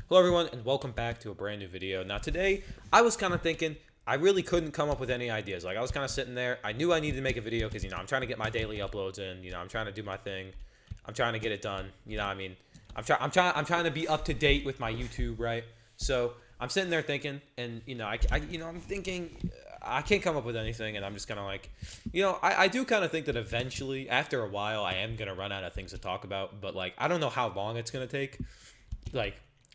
Hello everyone and welcome back to a brand new video. Now today I was kind of thinking I really couldn't come up with any ideas. Like I was kind of sitting there. I knew I needed to make a video because I'm trying to get my daily uploads in. I'm trying to do my thing. I'm trying to get it done. I'm trying to be up to date with my YouTube, right? So I'm sitting there thinking, and I'm thinking I can't come up with anything, and I'm just kind of like, I do kind of think that eventually, after a while, I am gonna run out of things to talk about. But like I don't know how long it's gonna take.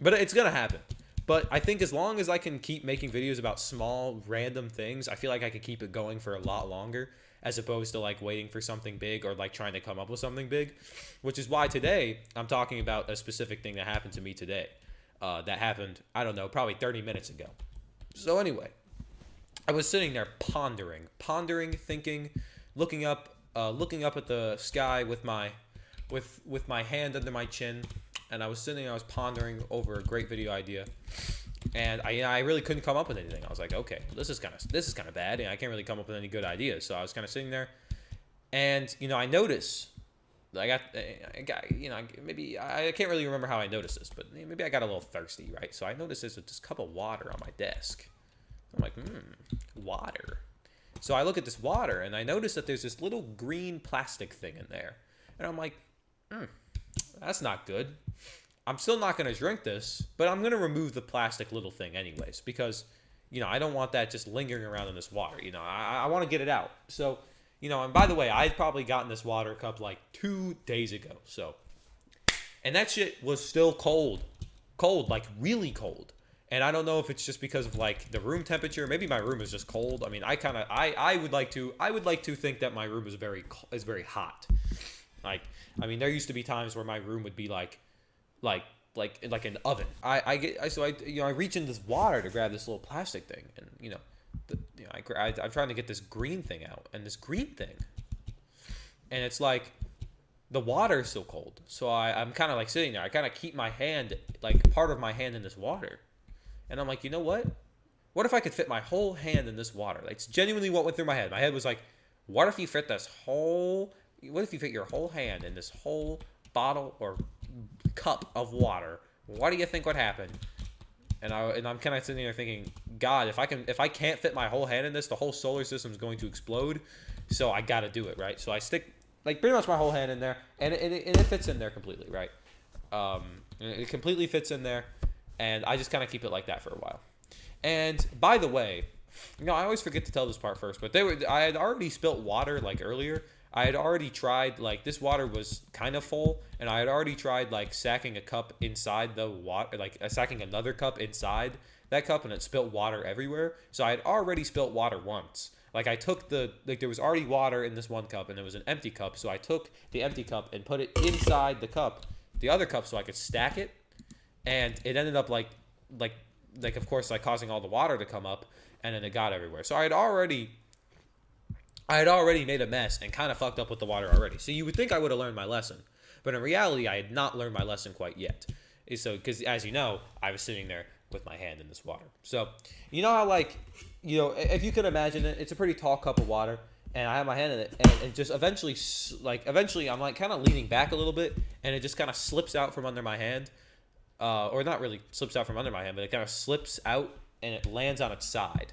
But it's gonna happen. But I think as long as I can keep making videos about small, random things, I feel like I could keep it going for a lot longer, as opposed to like waiting for something big or like trying to come up with something big. Which is why today I'm talking about a specific thing that happened to me today. That happened, I don't know, probably 30 minutes ago. So anyway, I was sitting there pondering, thinking, looking up at the sky with my hand under my chin. And I was pondering over a great video idea, and I really couldn't come up with anything. I was like, okay, this is kind of bad, and I can't really come up with any good ideas. So I was kind of sitting there, and I noticed maybe I can't really remember how I noticed this, but maybe I got a little thirsty, right? So I noticed there's this cup of water on my desk. I'm like, water. So I look at this water, and I notice that there's this little green plastic thing in there, and I'm like, that's not good. I'm still not going to drink this, but I'm going to remove the plastic little thing anyways, because, I don't want that just lingering around in this water. I want to get it out. So, and by the way, I'd probably gotten this water cup like 2 days ago. So, and that shit was still cold, like really cold. And I don't know if it's just because of like the room temperature. Maybe my room is just cold. I mean, I would like to think that my room is very hot. There used to be times where my room would be like an oven. I reach in this water to grab this little plastic thing, and I'm trying to get this green thing out, and this green thing, and it's like the water is so cold. So I'm kind of like sitting there. I kind of keep my hand, like part of my hand in this water, and I'm like, you know what? What if I could fit my whole hand in this water? Like, it's genuinely what went through my head. My head was like, what if you fit your whole hand in this whole bottle or cup of water? What do you think would happen? And I'm kind of sitting there thinking, God, if I can't fit my whole hand in this, the whole solar system is going to explode. So I got to do it, right? So I stick like pretty much my whole hand in there, and it fits in there completely, right? It completely fits in there, and I just kind of keep it like that for a while. And by the way, I always forget to tell this part first, but I had already spilt water like earlier. I had already tried, like, this water was kind of full, and I had already tried, like, sacking a cup inside the water, like, sacking another cup inside that cup, and it spilt water everywhere. So I had already spilt water once. Like, I took there was already water in this one cup, and it was an empty cup, so I took the empty cup and put it inside the other cup, so I could stack it, and it ended up, of course, like, causing all the water to come up, and then it got everywhere. So I had already made a mess and kind of fucked up with the water already. So you would think I would have learned my lesson. But in reality, I had not learned my lesson quite yet. So, because as you know, I was sitting there with my hand in this water. So, you know how if you could imagine it, it's a pretty tall cup of water. And I have my hand in it. And it just eventually I'm like kind of leaning back a little bit. And it just kind of slips out from under my hand. Or not really slips out from under my hand, but it kind of slips out and it lands on its side.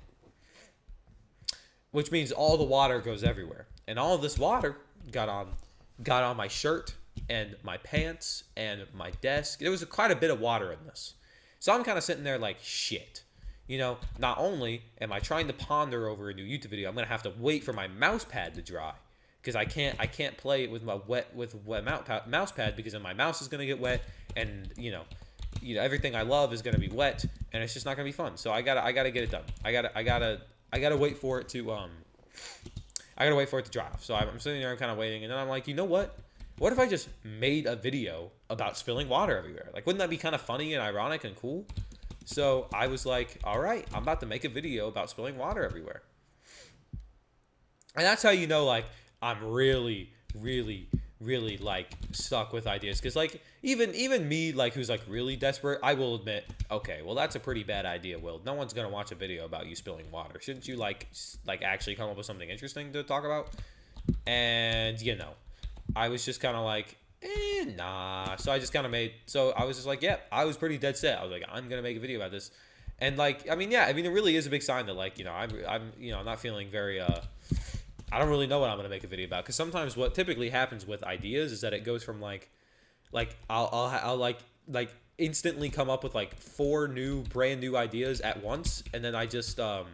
Which means all the water goes everywhere. And all of this water got on my shirt and my pants and my desk. There was quite a bit of water in this. So I'm kind of sitting there like, shit. Not only am I trying to ponder over a new YouTube video, I'm going to have to wait for my mouse pad to dry. Because I can't play it with my wet mouse pad, because then my mouse is going to get wet, and everything I love is going to be wet, and it's just not going to be fun. So I gotta get it done. I gotta wait for it to dry off. So I'm sitting there, I'm kind of waiting, and then I'm like, you know what? What if I just made a video about spilling water everywhere? Like, wouldn't that be kind of funny and ironic and cool? So I was like, all right, I'm about to make a video about spilling water everywhere. And that's how like, I'm really, really, really like stuck with ideas, because like even me, like, who's like really desperate, I will admit, okay, well, that's a pretty bad idea, Will. No one's gonna watch a video about you spilling water. Shouldn't you like actually come up with something interesting to talk about? And I was just kind of like, Nah. So I just kind of made. So I was just like, yeah, I was pretty dead set. I was like, I'm gonna make a video about this, and like, I mean, yeah, I mean, it really is a big sign that like, I'm not feeling very. I don't really know what I'm gonna make a video about because sometimes what typically happens with ideas is that it goes from like I'll like instantly come up with like four brand new ideas at once, and then I just and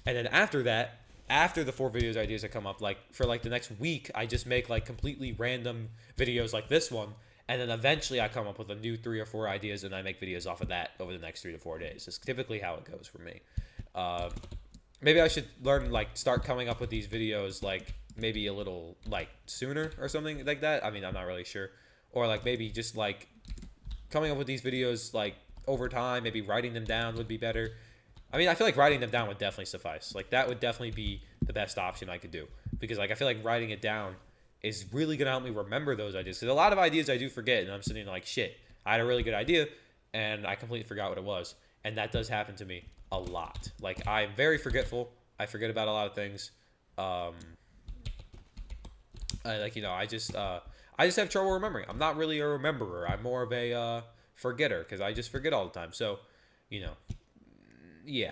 then after that, after the four videos ideas that come up, like for like the next week, I just make like completely random videos like this one, and then eventually I come up with a new 3 or 4 ideas, and I make videos off of that over the next 3 to 4 days. It's typically how it goes for me. Um, Maybe I should learn like start coming up with these videos like maybe a little like sooner or something like that. I mean, I'm not really sure, or like maybe just like coming up with these videos like over time. Maybe writing them down would be better. I mean, I feel like writing them down would definitely suffice. Like that would definitely be the best option I could do because like I feel like writing it down is really gonna help me remember those ideas. Because a lot of ideas I do forget, and I'm sitting like shit. I had a really good idea, and I completely forgot what it was, and that does happen to me a lot. Like I'm very forgetful. I forget about a lot of things. Um, I just have trouble remembering. I'm not really a rememberer. I'm more of a forgetter because I just forget all the time. So, you know, yeah.